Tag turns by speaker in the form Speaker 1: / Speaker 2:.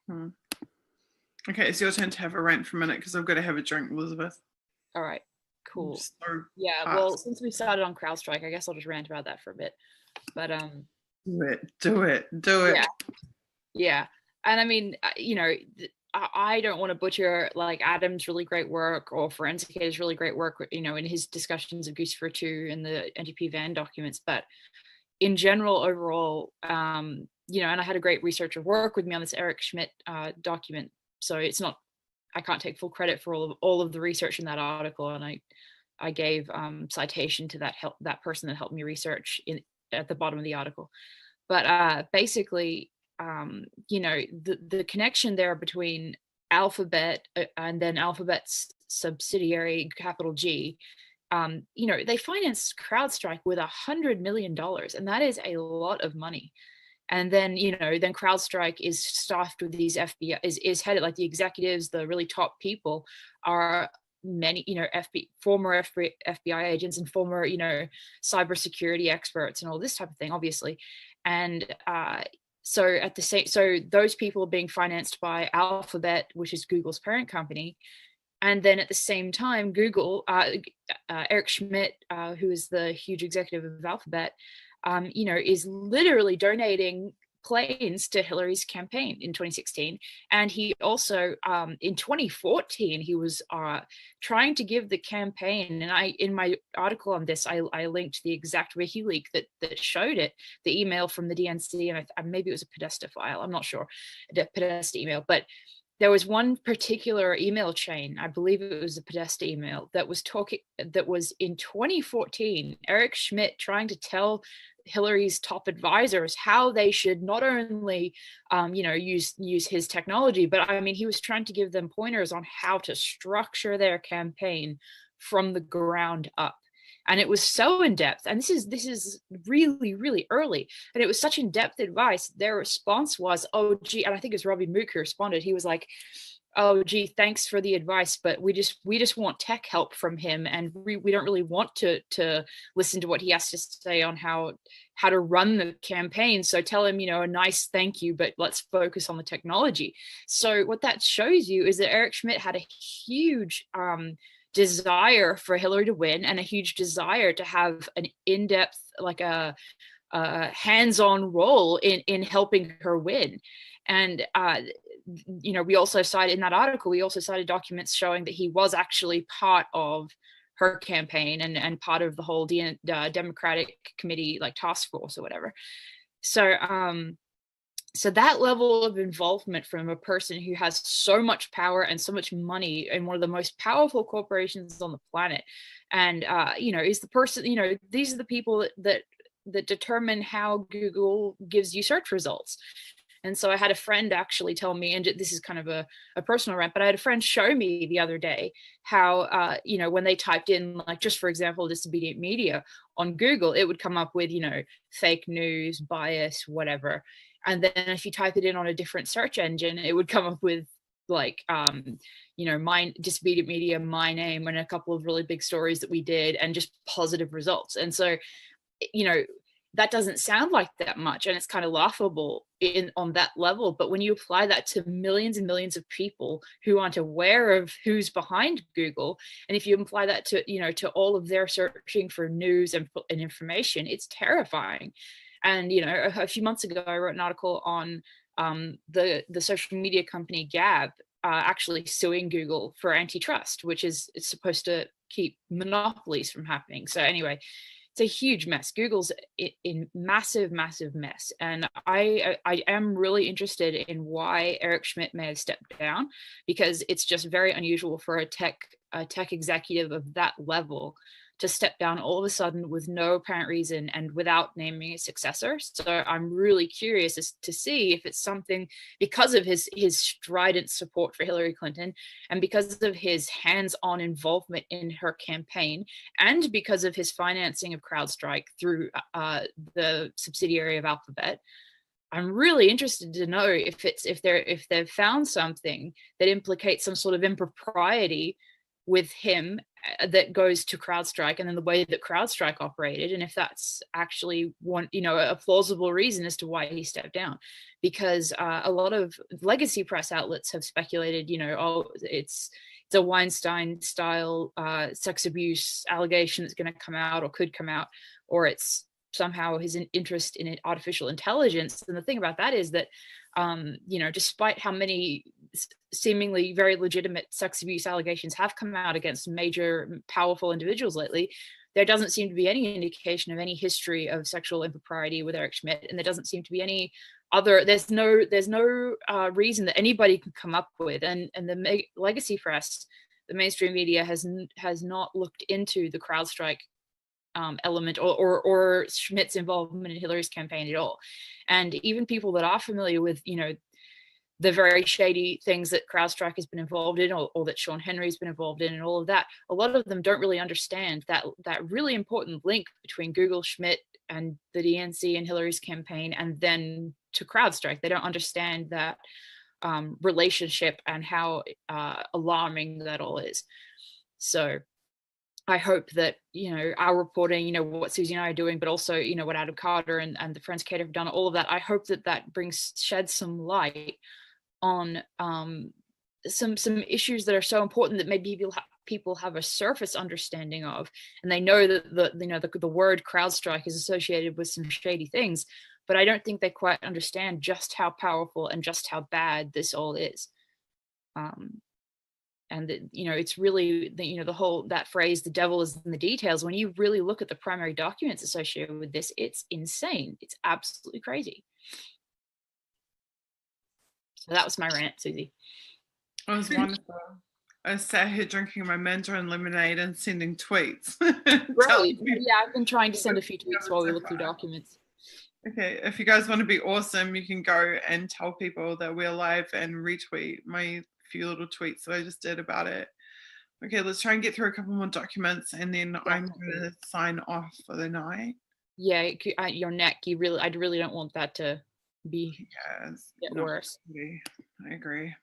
Speaker 1: Hmm. Okay, it's your turn to have a rant for a minute because I've got to have a drink, Elizabeth.
Speaker 2: All right, cool.
Speaker 1: So
Speaker 2: Yeah, well, since we started on CrowdStrike, I guess I'll just rant about that for a bit. But
Speaker 1: do it.
Speaker 2: yeah, yeah. And I mean, I don't want to butcher like Adam's really great work or Forensicator's really great work, in his discussions of Decipher 2 and the NTP van documents. But in general, overall, and I had a great researcher work with me on this Eric Schmidt document. So it's not, I can't take full credit for all of the research in that article. And I gave citation to that person that helped me research at the bottom of the article. But basically, the connection there between Alphabet and then Alphabet's subsidiary, capital G, they financed CrowdStrike with $100 million, and that is a lot of money. And then, then CrowdStrike is staffed with these FBI, is headed, like the executives, the really top people are many, former FBI agents and former, cybersecurity experts and all this type of thing, obviously. And so those people are being financed by Alphabet, which is Google's parent company. And then at the same time, Google, Eric Schmidt, who is the huge executive of Alphabet, is literally donating planes to Hillary's campaign in 2016. And he also, in 2014, he was trying to give the campaign, and in my article on this, I linked the exact WikiLeaks that showed it, the email from the DNC, and maybe it was a Podesta file, I'm not sure, the Podesta email, but there was one particular email chain, I believe it was a Podesta email, that was in 2014, Eric Schmidt trying to tell Hillary's top advisors how they should not only, use his technology, but I mean, he was trying to give them pointers on how to structure their campaign from the ground up. And it was so in depth, and this is really, really early, and it was such in depth advice. Their response was, "Oh, gee," and I think it was Robbie Mook who responded. He was like, "Oh, gee, thanks for the advice, but we just want tech help from him, and we don't really want to listen to what he has to say on how to run the campaign. So tell him, a nice thank you, but let's focus on the technology." So what that shows you is that Eric Schmidt had a huge desire for Hillary to win, and a huge desire to have an in-depth, like a hands-on role in helping her win. And we also cited in that article, we also cited documents showing that he was actually part of her campaign and part of the whole Democratic Committee, like task force or whatever. So that level of involvement from a person who has so much power and so much money in one of the most powerful corporations on the planet, and is the person, these are the people that determine how Google gives you search results. And so I had a friend actually tell me, and this is kind of a personal rant, but I had a friend show me the other day how, when they typed in, like, just for example, disobedient media on Google, it would come up with, fake news, bias, whatever. And then if you type it in on a different search engine, it would come up with like, my disobedient media, my name, and a couple of really big stories that we did, and just positive results. And so, that doesn't sound like that much, and it's kind of laughable on that level. But when you apply that to millions and millions of people who aren't aware of who's behind Google, and if you apply that to, to all of their searching for news and information, it's terrifying. And, a few months ago, I wrote an article on the social media company Gab actually suing Google for antitrust, which is it's supposed to keep monopolies from happening. So anyway, it's a huge mess. Google's in massive, massive mess. And I am really interested in why Eric Schmidt may have stepped down, because it's just very unusual for a tech executive of that level to step down all of a sudden with no apparent reason and without naming a successor. So I'm really curious to see if it's something because of his strident support for Hillary Clinton, and because of his hands-on involvement in her campaign, and because of his financing of CrowdStrike through the subsidiary of Alphabet. I'm really interested to know if they've found something that implicates some sort of impropriety with him that goes to CrowdStrike, and then the way that CrowdStrike operated, and if that's actually one, a plausible reason as to why he stepped down. Because a lot of legacy press outlets have speculated, oh, it's a Weinstein style sex abuse allegation that's going to come out or could come out, or it's somehow his interest in artificial intelligence. And the thing about that is that, despite how many seemingly very legitimate sex abuse allegations have come out against major powerful individuals lately, there doesn't seem to be any indication of any history of sexual impropriety with Eric Schmidt, and there doesn't seem to be any other. There's no reason that anybody can come up with, and the legacy press, the mainstream media has not looked into the CrowdStrike element or Schmidt's involvement in Hillary's campaign at all. And even people that are familiar with, the very shady things that CrowdStrike has been involved in, or that Sean Henry's been involved in, and all of that, a lot of them don't really understand that really important link between Google, Schmidt, and the DNC and Hillary's campaign, and then to CrowdStrike. They don't understand that relationship and how alarming that all is. So I hope that, our reporting, what Susie and I are doing, but also, what Adam Carter and the Friends Kate have done, all of that, I hope that sheds some light on some issues that are so important that maybe people have a surface understanding of, and they know that the word CrowdStrike is associated with some shady things, but I don't think they quite understand just how powerful and just how bad this all is. And it's really the whole, that phrase, the devil is in the details. When you really look at the primary documents associated with this, it's insane. It's absolutely crazy. So that was my rant, Susie.
Speaker 1: It was wonderful. I sat here drinking my Mandarin lemonade and sending tweets.
Speaker 2: Right. Yeah, I've been trying to send a few tweets while we look through documents.
Speaker 1: Okay, if you guys want to be awesome, you can go and tell people that we're live and retweet my few little tweets that I just did about it. Okay, let's try and get through a couple more documents, and then I'm going to sign off for the night.
Speaker 2: Yeah, your neck, I really don't want that to be
Speaker 1: get
Speaker 2: worse.
Speaker 1: I agree.